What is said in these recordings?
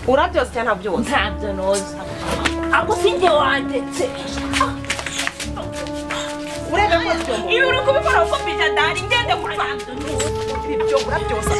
Urabyose cyane ntabyo wose. Ntabyo noza. Ako sinjye wandetse. Urebe ko iyo uri kubikora uko bijadari ngende kurwanda. ibyo urabyose.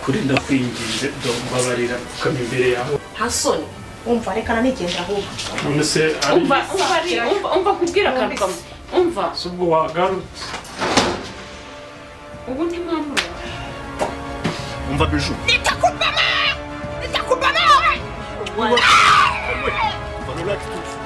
kuri ndakwinginze dombabarira ukama imbere yawe Hasoni umva rekana nigenda ahubwo. none se ari umva kubwira akantu kamwe umva subwo wagarutse ubu ndi mpamvu umva biju Nitakubana relax tous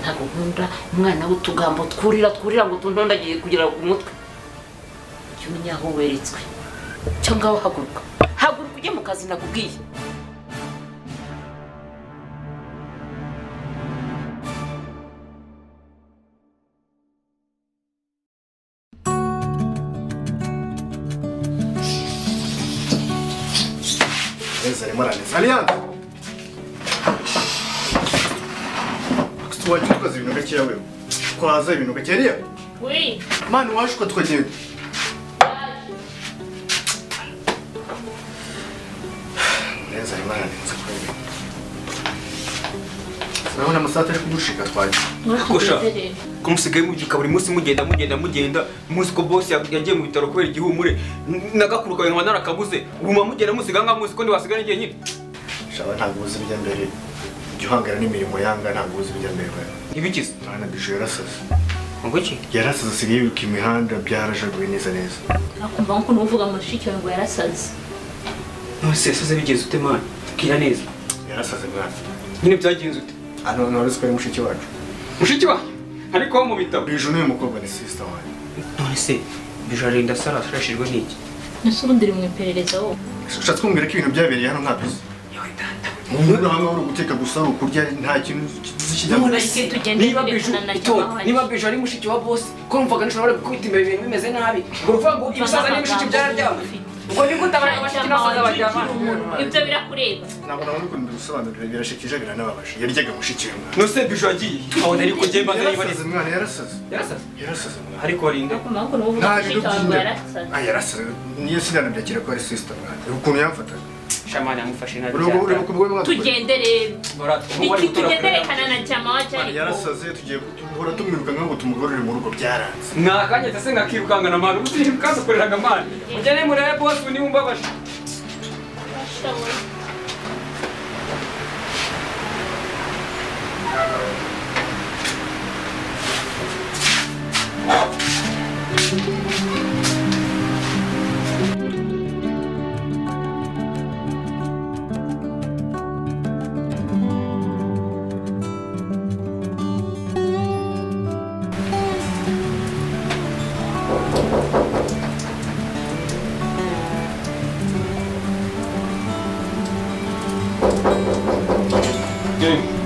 ntabwo nkunda umwana w'utugambo twurira ngo tuntondagiye kugira ku mutwe ujye umenya aho weretswe cyo ngaho haguruka ujye mu kazi nakubwiye Alliance wajya ukoze ibintu gakeya wewe twaza ibintu gakeya oui mani washuka twagenda neza rimana neza kweli urabona amasata ari kudushika twaje Kosha kumusigaye mubyuka buri munsi mugenda muzi ko boss yagiye mu bitaro kubera igihumure nagakuruka ngo narakabuze ubuma mugenda musiga nka muzi ko ndi wasigana igihe nyine shaba ntabwo uzi bijya mbere igihangara n'imirimo yanga ntabwo uzi bijya mbere ibikize mwana bije yarasaze ngo iki yarasaze asigaye yuko imihanda byarajaguye neza akumva nko nuvuga mushiki we ngo yarasaze none se yasaze bigeze ute man kira neza yarasaze mwana nyine byagenze ute hano nari ko ari mushiki wacu mushiki wa ariko mu bitabo bije n'uyu mukobwa ni sister wanjye none se bije arinda sarashishijwe n'iki nasubundi mu iperereza wo ushatse kumbwira ko ibintu byabereye hano nta bizi yowe data umuntu hamwe uri guteka gusa uri kurya nta kintu kijyamo niba bije ari mushiki wa boss ko numvaga nishobora gukubita imbere ibintu bimeze nabi ngo uvuga ngo ibisaza n'ibishiki byararyamye ubwo ni gute abari abashiki n'abasaza baryama ibyo birakureba ntabwo nabona ukuntu bisobanurira birashikije biranababaje yaryaga mushiki we mwana nose bije agiye abona ariko njye mbanza yarasaze mwana yarasaze mwana ariko arinda akumva nko nuvuga mushiki we ngo yarasaze yarasaze niyo sinanabyakira ko ari sister mwana ukuntu yamfataga shamani yamufashe nabi urimo kubwo mwana tugendere tugendere kana na chama wacha yarasaze tugiye guhora tumwiruka ngo tumugorere mu rugo byaranze nakanye se ngakirukanga na manu uzi kandi ukoreraga manu ujyane muri boss ni umbabaje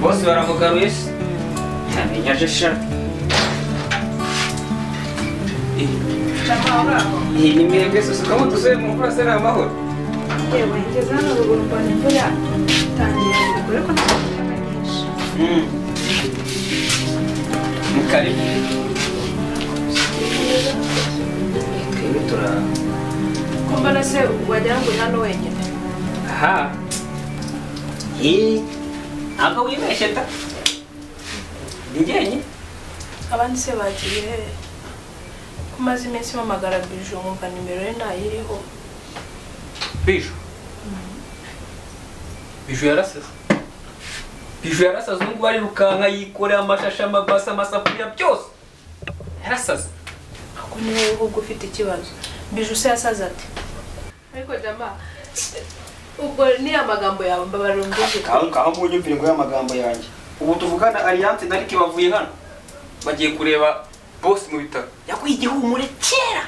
Boss baramugaruye se yamenyaje sha iyi ni mwebwe se ukaba tuzuye mu mvura se n'amahoro yewe ngeze hano ruguru mbona imvura itangiye kugura ko ntabwo nyinshi mukari twebwe tura ko mbona se wagira ngo uri hano wenyine aha ntabwo wibeshye da ni njyenyine abandi se bagiye he ko umaze iminsi mpamagara bije nkumva nimero ye ntayiriho biju yarasaze nubwo barirukanka yikoreye amashashi amabasi amasafuriya byose yarasaze ako ni wowe ahubwo ufite ikibazo bije se yasaze ati ariko jama ubwo ni amagambo yawe mbabarira umbwire. Kaho munyumvire ngo y'amagambo yanjye. Ubu tuvugana Alliance na Rick bavuye hano. Bagiye kureba boss mu bitaro. Yaguye igihumure kera.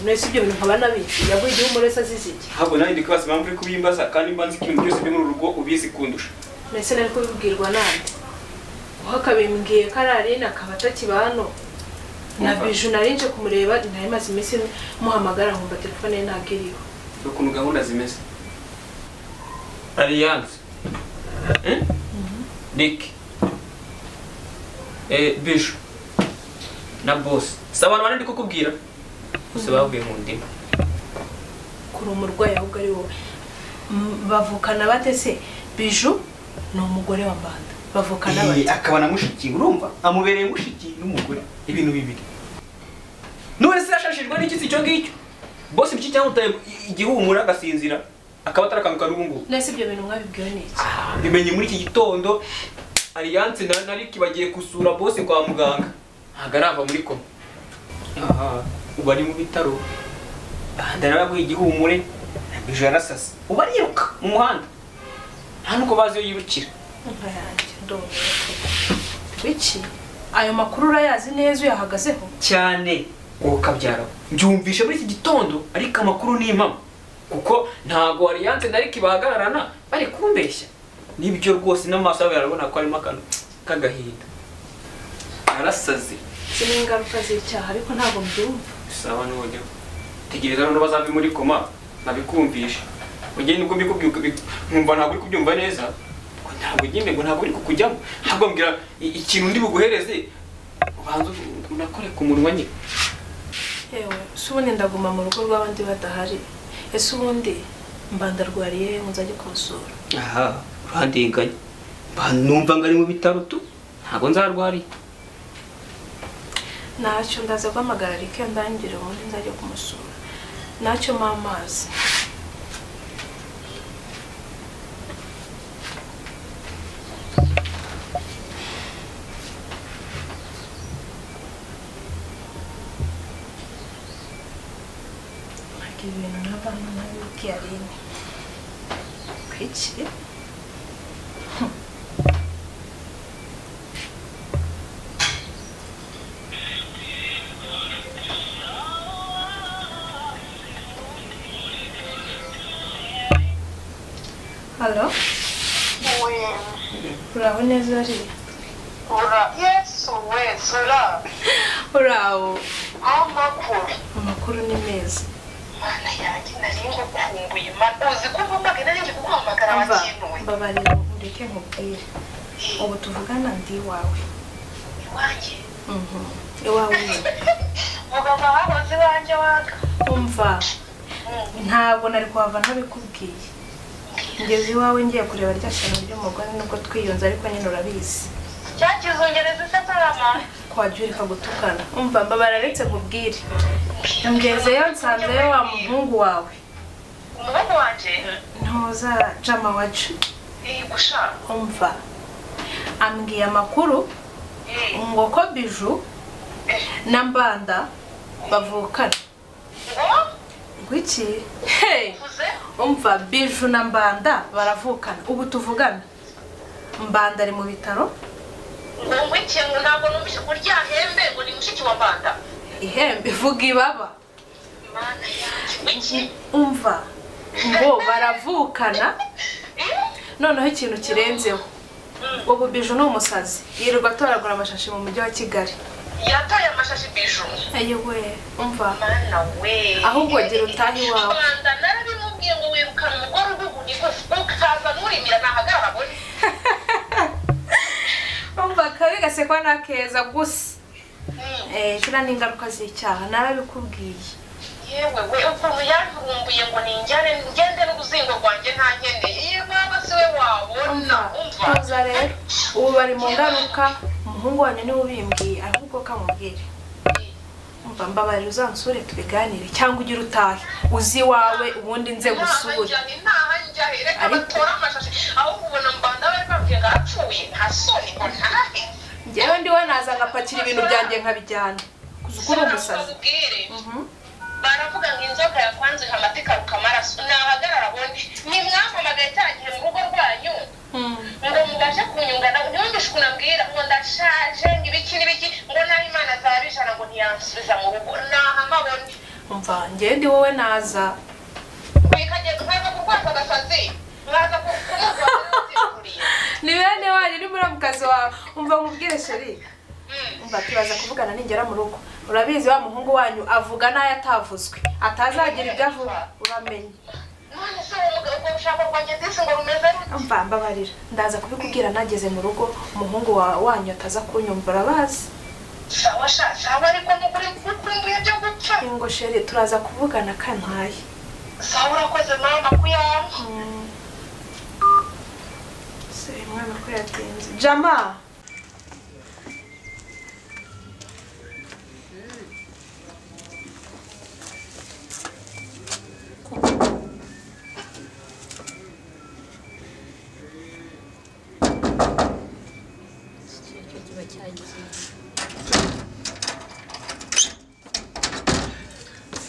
Nese ibyo bintu nkaba nabizi. Yaguye igihumure se aziziki. Ahubwo nari ndikwaza impamvu uri kubimbaza kandi mbanze ikintu byose byo mu rugo ubizi kundusha. Nese nari kubibwirwa nande. Wakabimbwiye kararina akaba atakibano. Na biju narinje kumureba nari maze iminsi muhamagara nkumva telefone ye ntagiriho. Ukuntu gahunda zimeze. Alliance. Rick. Biju. Na boss. Sabana bane ndikukubwira. Bose bavuye mu ndimo. Kuri umurwayi ahubwo ari wowe. Bavukana bate se? Biju ni umugore wa Mbanda. Bavukana bate? Akabana mushiki urumva? Amubereye mushiki n'umugore. Ibintu bibiri. None se yashashijwe n'iki si cyo ngicyo? Boss biki cyangwa utaye igihumura agasinzira akaba atarakanguka n'ubungu. Nese ibyo bintu mwabibwiwe n'iki? Bimenye muri iki gitondo Alliance na Rick bagiye gusura boss kwa muganga. Agarava muri koma. Ubu ari mu bitaro. Bandara baguye igihumure. Bije yarasasa. Ubu ariruka mu muhanda. Nta nuko bazi yo yibukira. Biki? Ayo makuru urayazi neza uyahagazeho? Cyane. Ukabyara. Mbyumvishe muri iki gitondo ariko amakuru ni impamo. Kuko ntago Alliance na Rick bahagararana bari kumbeshya. Nibyo rwose n'amaso yabo yarabona ko arimo akantu kagahinda. Arasaze. Sinengaruka z'icyaha ariko ntago mbyumva. Sawa n'ujya. Tegereza no bazavi muri koma nabikumvisha. Ugiye nubwo mbikubwiye nkumva ntabwo uri kubyumva neza. Ko ntabwo nyine ngo ntabwo uri kukujyamo. Ntabwo mbwira ikintu ndi buguhereze. Ubanza unakore ku munwa nyine. Yewe, subundi ndaguma mu rugo rw'abandi badahari. Ese ubundi Mbanda arwariye muzajye kumusura. Urandenganya. Numva ngari mu bitaro tu. Ntabwo nzarwariye. Ntacyo ndaza guhamagara Rick ndangire ubundi nzajye kumusura. Ntacyo mamazi. Ibintu n'abana n'abiki Aline. Kwiki? Hello? Uraho neza ari? Yesu we sura. Uraho. Amakuru ni meza. Mana yanjye nari ngukumbuye mana uzi ko mpamagara nari kuguhamagara wakinuwe. Babarira ureke nkubwire. Ubu tuvugana ndi wawe. Iwanjye. Iwawe. Muganga wahoze wanjye waka. Umva. Ntabwo nari kuhava ntabikubwiye. Ngeze iwawe ngiye kureba rya shyano ry'umugore nubwo twiyunze ariko nyine urabizi. Cyakizongereza isatarama. Kwajurika gutukana. Umva mbabararetse nkubwire. Ngezeyo nsanzeyo wa muhungu wawe. Umuhungu wanje? Ntoza Jama wacu. Gusha. Umva. Ambwiye amakuru ngo ko Biju na Mbanda bavukana. Gwiki? Hey. Umva Biju na Mbanda baravukana. Ubu tuvugana. Mbanda ari mu bitaro. Ngo iki ngo ntabwo numvise kurya hembe ngo ni mushiki wa Mbanda. Ihembe vuga ibaba. Mana yanjye. Umva. Ngo baravukana. Noneho ikintu kirenzeho. Ubu Biju ni umusazi. Yirirwa atoragura amashashi mu mujyi wa Kigali. Yataye amashashi Biju. Ayewe, umva. Mana we. Ahubwo gira utahi wawe. Mbanda narabimubwiye ngo wirukana umugore ubugundi ko ukaza nurimira nahagarara bone. Umva kabi gasekwa nakeza gusa. Kira n'ingaruka z'icyaha narabikubwiye. Yewe we ukuntu yavumbuye ngo ninjyane ngende n'ubuzingo rwanjye nta nkeneye. Yewe basi we wabona. Umva. Toza rero ubu bari mu ngaruka umuhungu wanyu niwe ubimbwiye ahubwo kamubwire. Umva mbabarira uzansure tubiganire cyangwa ugira utahe uzi wawe ubundi nze gusura. Ariko aho kubona Mbanda bari babwiye ngo apfuye nta soni ngo ntahe. Njyewe ndiwe naza ngapakira ibintu byanjye nkabijyana. Kuzukuru umusazi. Baravuga ngo inzoka yakwanze amatika rukamaraso nahagarara bone. amabone umva ngende wowe naza wikagenda ukaza kurwaza agasazi mwaza kumugwaza ni bene wanyu ni muri mukazi wawe umva nkubwire sheri umva turaza kuvugana ningera mu rugo urabizi wa muhungu wanyu avuga nayo atavuzwe atazagira ibyo avuga uramenye none se ubwo bushaka rwanjye ndetse ngo rumeze umva mbabarira ndaza kubikubwira nageze mu rugo umuhungu wanyu ataza kunyumva urabazi sawa sawa ariko nukuri mbuye byo gupfa ngo sheri turaza kuvugana kantaye sawa urakoze mama kuyama se mwana ko yatinze Jama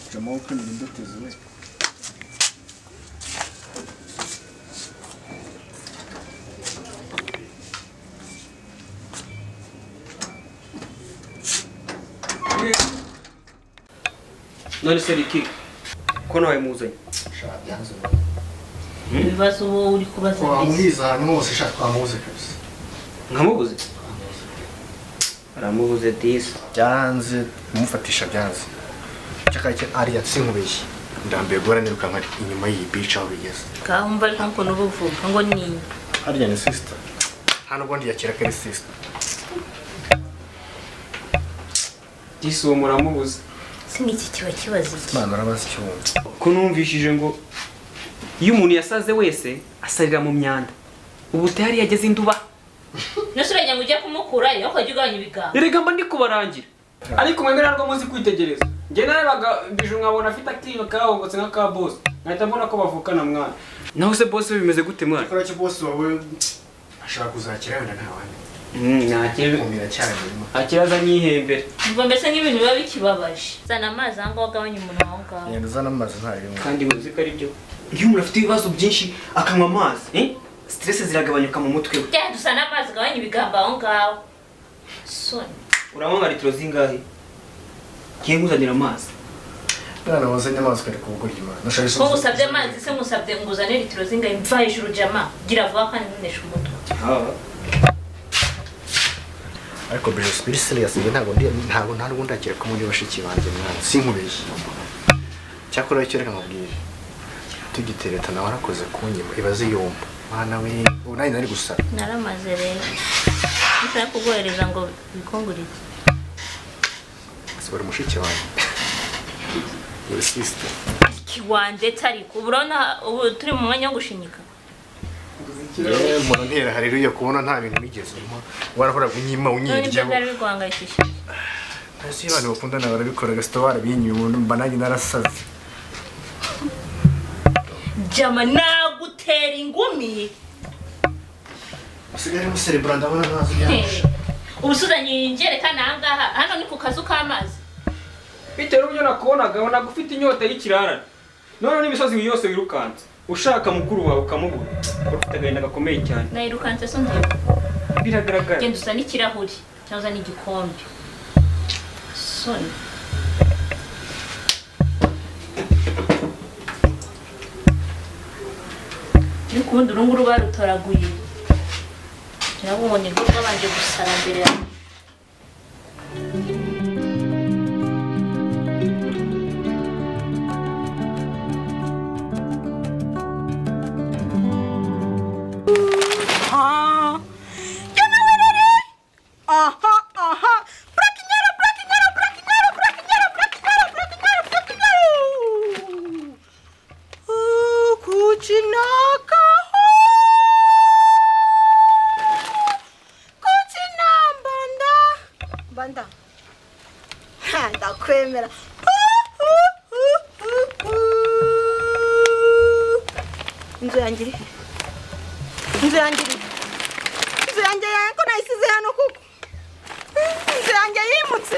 Jama uko ni ndoteze we. none se Riki ko nawe muzanye Shaka byanze. ibibazo wowe uri kubaza Wamuhiza ahantu hose shaka kwamuze kabisa. nkamubuze aramubuze disi Byanze umufatisha byanze. Cyakake ariya sinkubeshye. Ndambiye gora niruka nka inyuma y'iyi beach aho bigeze. kahumva ariko nko nubuvuga ngo ni Harya ni sister. Hano gondi yakira kari sister. disi uwo muramubuze siniki kiba kibazo iki Mana arabaza cyumva. ko numvishije ngo iyo umuntu yasaze wese asarira mu myanda ubu tayari yageze induba nose urajya ngo ujye kumukurayo ukajya ugabanya ibigango erega mba ndi kubarangira ariko mwebwe ntabwo muzi kwitegereza njye narebaga bije nkabona afite akino kahongotse nka ka boss nkahita mbona ko bavukana mwana naho se boss bimeze gute mwana Kora cyo boss wawe ashaka kuzakira wenda ntawandi. Kumira cyane nyuma. akiraza nyihembere umva mbese nk'ibintu biba bikibabaje zana amazi aho ngaho ugabanya umuntu aho ngaho Yenda uzana amazi ntayo. kandi muzi ko ari byo iyo umuntu afite ibibazo byinshi akanywa amazi stress ziragabanyuka mu mutwe we bya dusa n'amazi ugabanya ibigambo aho ngaho soni uranywa nka litiro zingahe ngiye nkuzanira amazi Bwana wazanye amazi kare kubugura Imana. Nashari ko ngusabye amazi se ngusabye ngo uzane litiro zingahe mva hejuru Jama gira vuba kandi ntuneshe umutwe ariko bije spirit serious ntabwo ntabwo ndakira ko muri bashiki banje mwana sinkubeshye. Cyakora icyo reka nkubwire. Tugitereta nawe arakoze kunyima ibaze yomba. Mwana we unani nari gusa. naramaze rero nshaka kuguhereza ngo bikongurike Sibari mushiki wanje. Uri sister. kiwande tariko urabona ubu turi mu mwanya wo gushinyika Umuntu ntera haleluya kubona nta bintu bigeze. Warahora gunyima none ibyo unyirya. byari biguhangayikishije Ese abantu bakundana barabikora gasito barabinyuye umuntu mbananye narasaze. Jama nagutera ingumi Usigare mu celebrant ndabona ntazi byaje. ubusuzanye injerekana ahangaha hano ni ku kazu k'amazi bitewe n'uburyo nakubonaga ubona ufite inyota y'ikirarane none n'imisozi yose wirukanze ushaka mukuru wawe ukamubura ufite agahinda gakomeye cyane nayirukanse so ngiye biragaragara genda usa n'ikirahuri cyangwa n'igikombe soni ariko ubundi uru nguru barutoraguye turabonye rwo babanje gusara mbere yawe Banda. Ndakwemera. Inzu yanjye iri. Inzu yanjye iri. Inzu yanjye ko nayisize hano kuko. Inzu yanjye yimutse.